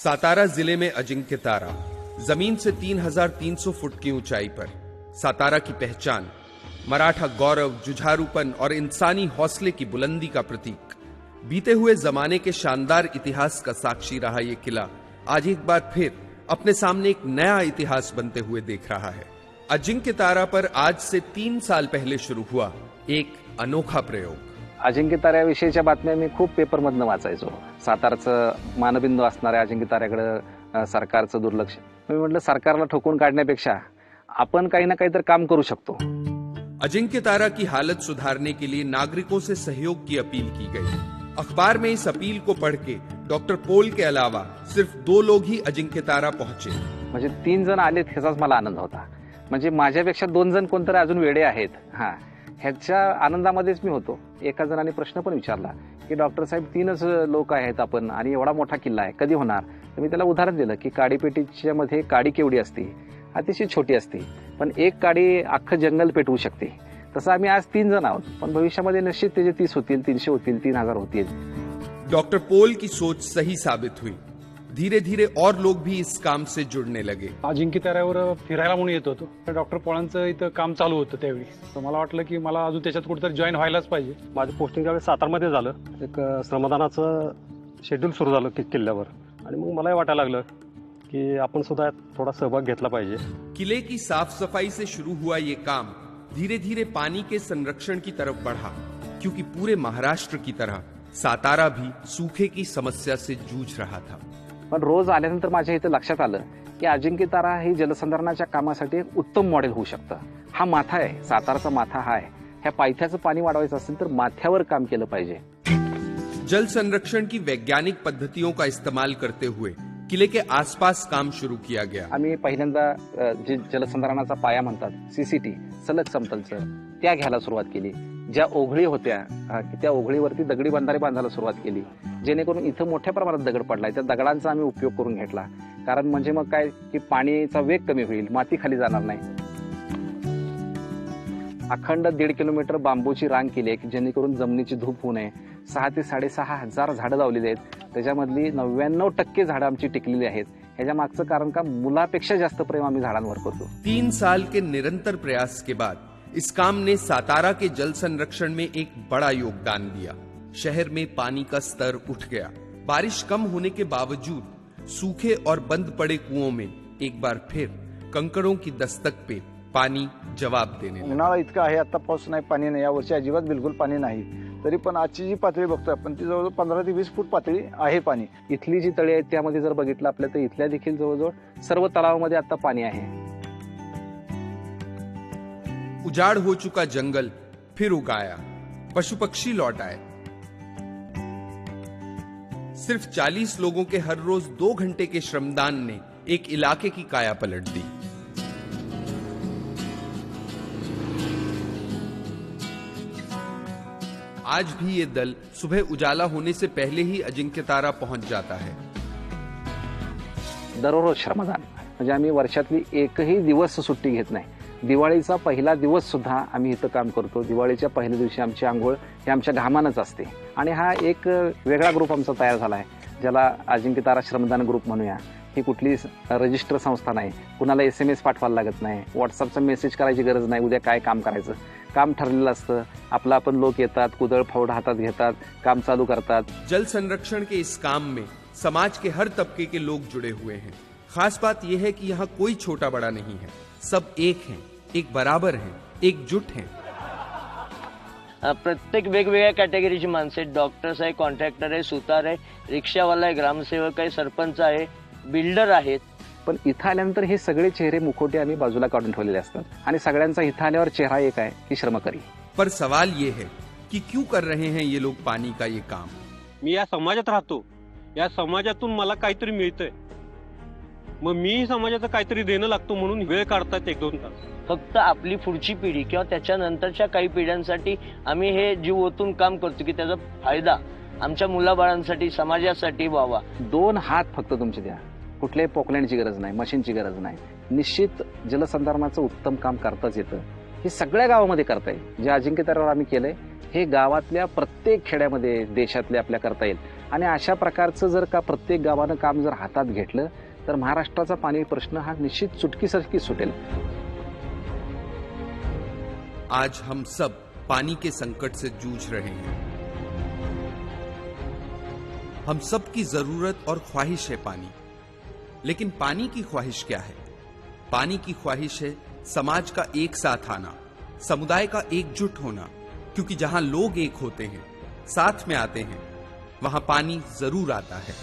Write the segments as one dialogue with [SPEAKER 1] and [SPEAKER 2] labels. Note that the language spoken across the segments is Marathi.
[SPEAKER 1] सातारा जिले में अजिंक्य तारा, जमीन से 3,300 फुट की ऊंचाई पर। सातारा की पहचान, मराठा गौरव, जुझारूपन और इंसानी हौसले की बुलंदी का प्रतीक। बीते हुए जमाने के शानदार इतिहास का साक्षी रहा ये किला आज एक बार फिर अपने सामने एक नया इतिहास बनते हुए देख रहा है। अजिंक्य तारा पर आज से 3 साल पहले शुरू हुआ एक अनोखा प्रयोग।
[SPEAKER 2] अजिंक्य ताऱ्याविषयीच्या बातम्या मी खूप पेपरमधनं वाचायचो। सातारचं मानबिंदू असणाऱ्या अजिंक्य ताऱ्याकडे सरकारचं दुर्लक्ष। मी म्हटलं सरकारला ठोकून काढण्यापेक्षा आपण काही ना काहीतरी काम करू शकतो।
[SPEAKER 1] अजिंक्य तारा की हालत सुधारने के लिए नागरिकों से सहयोग की अपील की गई। अखबार में इस अपील को पढ़ के डॉक्टर पोल के अलावा सिर्फ 2 लोग ही अजिंक्य तारा पहुंचे।
[SPEAKER 2] म्हणजे 3 जण आलेत ह्याचाच मला आनंद होता। म्हणजे माझ्यापेक्षा 2 जण कोणतरी अजून वेडे आहेत ह्याच्या आनंदामध्येच मी होतो। एका जणाने प्रश्न पण विचारला की डॉक्टर साहेब 3च लोक आहेत आपण आणि एवढा मोठा किल्ला आहे कधी होणार। तर मी त्याला उदाहरण दिलं की काडीपेटीच्या मध्ये काडी केवढी असते, अतिशय छोटी असते, पण एक काडी अख्खं जंगल पेटवू शकते। तसं आम्ही आज 3 जण आहोत, पण भविष्यामध्ये निश्चित त्याचे 30 होतील, 300 होतील, 3000 होतील।
[SPEAKER 1] डॉक्टर पोल की सोच सही साबित हुई। धीरे धीरे और लोग भी इस काम से जुड़ने लगे।
[SPEAKER 3] अजिंक्य ताऱ्यावर फिरायला म्हणून येत होतो, डॉक्टर पोळांचं इथं काम चालू होतं त्यावेळी। तर मला वाटलं की मला अजून त्याच्यात कुठेतरी जॉईन व्हायलाच पाहिजे।
[SPEAKER 4] माझं पोस्टिंग त्यावेळी सातारमध्ये झालं। एक श्रमदानाचं शेड्यूल सुरू झालं किल्ल्यावर आणि मग मलाही वाटायला लागलं कि आपण सुद्धा थोड़ा सहभाग घेतला पाहिजे।
[SPEAKER 1] किले की साफ सफाई से शुरू हुआ ये काम धीरे धीरे पानी के संरक्षण की तरफ बढ़ा, क्योंकि पूरे महाराष्ट्र की तरह सातारा भी सूखे की समस्या से जूझ रहा था।
[SPEAKER 2] पण रोज आल्यानंतर माझ्या इथं लक्षात आलं की अजिंक्य तारा ही जलसंधारणाच्या कामासाठी एक उत्तम मॉडेल होऊ शकतं। हा माथा आहे, साताराचा माथा हा आहे। ह्या पायथ्याचं पाणी वाढवायचं असेल तर माथ्यावर काम केलं पाहिजे।
[SPEAKER 1] जल संरक्षण की वैज्ञानिक पद्धतियों का इस्तेमाल करते हुए किले के आसपास काम शुरू किया गया।
[SPEAKER 2] आम्ही पहिल्यांदा जे जलसंधारणाचा पाया म्हणतात सीसीटी सलग समतलचं त्या घ्यायला सुरुवात केली। ज्या ओघळी होत्या त्या ओघळीवरती दगडी बंधारे बांधायला सुरुवात केली, जेणेकरून इथं मोठ्या प्रमाणात दगड पडलाय त्या दगडांचा आम्ही उपयोग करून घेतला। कारण म्हणजे मग काय की पाणीचा वेग कमी होईल, माती खाली जाणार नाही। अखंड 1.5 किलोमीटर बांबूची रांग केली आहे की जेणेकरून जमिनीची धूप होऊ नये। 6 ते 6.5 हजार झाडं लावलेली आहेत, त्याच्यामधली 99% झाडं आमची टिकलेली आहेत। ह्याच्या मागचं कारण का मुलापेक्षा जास्त प्रेम आम्ही झाडांवर करतो।
[SPEAKER 1] 3 साल के निरंतर प्रयास के बाद इस काम ने सातारा के जल संरक्षण में एक बड़ा योगदान दिया। शहर में पानी का स्तर उठ गया। बारिश कम होने के बावजूद सूखे और बंद पड़े कुओं में एक बार फिर कंकड़ों की दस्तक पे पानी जवाब देने लगा।
[SPEAKER 5] उन्हाळा इतका आहे, आता पाऊस नाही, पाणी नाही, यावर्षी अजिबात बिलकुल पाणी नाही। तरी पण आजची जी पातळी बघतोय आपण ती जवळजवळ 15 ते 20 फूट पातळी आहे पाणी।
[SPEAKER 2] इथली जी तळी आहेत त्यामध्ये जर बघितलं आपल्या तर इथल्या देखील जवळजवळ सर्व तलावामध्ये आता पाणी आहे।
[SPEAKER 1] उजाड़ हो चुका जंगल फिर उगाया, पशु पक्षी लौट आए। सिर्फ 40 लोगों के हर रोज 2 घंटे के श्रमदान ने एक इलाके की काया पलट दी। आज भी ये दल सुबह उजाला होने से पहले ही अजिंक्य तारा पहुंच जाता है।
[SPEAKER 2] दररोज श्रमदान म्हणजे आम्ही वर्षातली एकही दिवस सुट्टी घेत नाही। दिवाळीचा पहिला दिवस सुद्धा आम्ही इथं काम करतो। दिवाळीच्या पहिल्या दिवशी आमची आंघोळ ही आमच्या घामानच असते आणि हा एक वेगळा ग्रुप आमचा तयार झाला आहे, ज्याला अजिंक्य तारा श्रमदान ग्रुप म्हणूया। ही कुठली रजिस्टर संस्था नाही, कुणाला SMS पाठवायला लागत नाही, व्हॉट्सअपचा मेसेज करायची गरज नाही। उद्या काय काम करायचं काम ठरलेलं असतं, आपलं आपण लोक येतात, कुदळ फावड हातात घेतात, काम चालू करतात।
[SPEAKER 1] जल संरक्षण के इस काम में समाज के हर तबके के लोग जुड़े हुए हैं। खास बात यह है कि यहाँ कोई छोटा बड़ा नहीं है, सब एक हैं, एक बराबर हैं, एकजुट हैं।
[SPEAKER 6] प्रत्येक वेगवेगळ्या कॅटेगरीची माणसं आहेत। डॉक्टर्स आहे, कॉन्ट्रॅक्टर आहे, सुतार आहे, रिक्षावाला आहे, ग्रामसेवक आहे, सरपंच आहे, बिल्डर आहेत।
[SPEAKER 2] पण इथं आल्यानंतर हे सगळे चेहरे मुखोटे आम्ही बाजूला काढून ठेवलेले असतात आणि सगळ्यांचा इथं आल्यावर चेहरा एक आहे की श्रमकरी।
[SPEAKER 1] पर सवाल ये है कि क्यों कर रहे हैं ये लोग पानी का ये काम।
[SPEAKER 4] मी या समाजात राहतो, या समाजातून मला काहीतरी मिळतंय, मग मी समाजाचं काहीतरी देणं लागतो म्हणून वेळ काढतात 1-2 तास।
[SPEAKER 6] फक्त आपली पुढची पिढी किंवा त्याच्यानंतरच्या काही पिढ्यांसाठी आम्ही हे जीव ओतून काम करतो की त्याचा फायदा आमच्या मुलाबाळांसाठी, समाजासाठी व्हावा।
[SPEAKER 2] 2 हात फक्त तुमचे द्या, कुठल्याही पोकलँडची गरज नाही, मशीनची गरज नाही। निश्चित जलसंधारणाचं उत्तम काम करताच येतं। हे सगळ्या गावामध्ये करता येईल। जे अजिंक्य ताऱ्यावर आम्ही केलंय हे गावातल्या प्रत्येक खेड्यामध्ये देशातल्या आपल्या करता येईल. आणि अशा प्रकारचं जर का प्रत्येक गावानं काम जर हातात घेतलं तर महाराष्ट्राचा पाणी प्रश्न हा निश्चित चुटकीसरकी सुटेल.
[SPEAKER 1] आज हम सब पानी के संकट से जूझ रहे हैं. हम सब की जरूरत और ख्वाहिश है पानी. लेकिन पानी की ख्वाहिश क्या है? पानी की ख्वाहिश है समाज का एक साथ आना, समुदाय का एकजुट होना. क्योंकि जहां लोग एक होते हैं, साथ में आते हैं, वहां पानी जरूर आता है.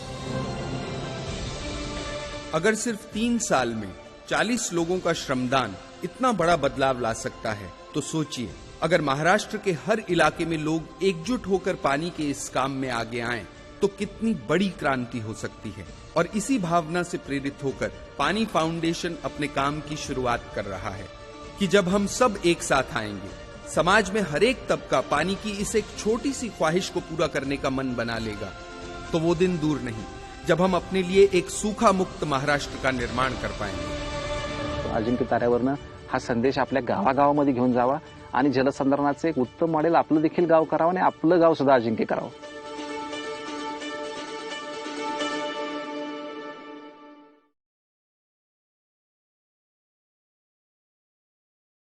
[SPEAKER 1] अगर सिर्फ 3 साल में 40 लोगों का श्रमदान इतना बड़ा बदलाव ला सकता है तो सोचिए, अगर महाराष्ट्र के हर इलाके में लोग एकजुट होकर पानी के इस काम में आगे आएं तो कितनी बड़ी क्रांति हो सकती है. और इसी भावना से प्रेरित होकर पानी फाउंडेशन अपने काम की शुरुआत कर रहा है कि जब हम सब एक साथ आएंगे, समाज में हर एक तबका पानी की इस एक छोटी सी ख्वाहिश को पूरा करने का मन बना लेगा, तो वो दिन दूर नहीं जब हम अपने लिए एक सूखा मुक्त महाराष्ट्र का निर्माण कर पाएंगे.
[SPEAKER 2] अजिंक्य ताऱ्यावरनं हा संदेश आपल्या गावागावामध्ये घेऊन जावा आणि जलसंधारणाचे एक उत्तम मॉडेल आपलं देखील गाव करावं आणि आपलं गाव सुद्धा अजिंक्य करावं.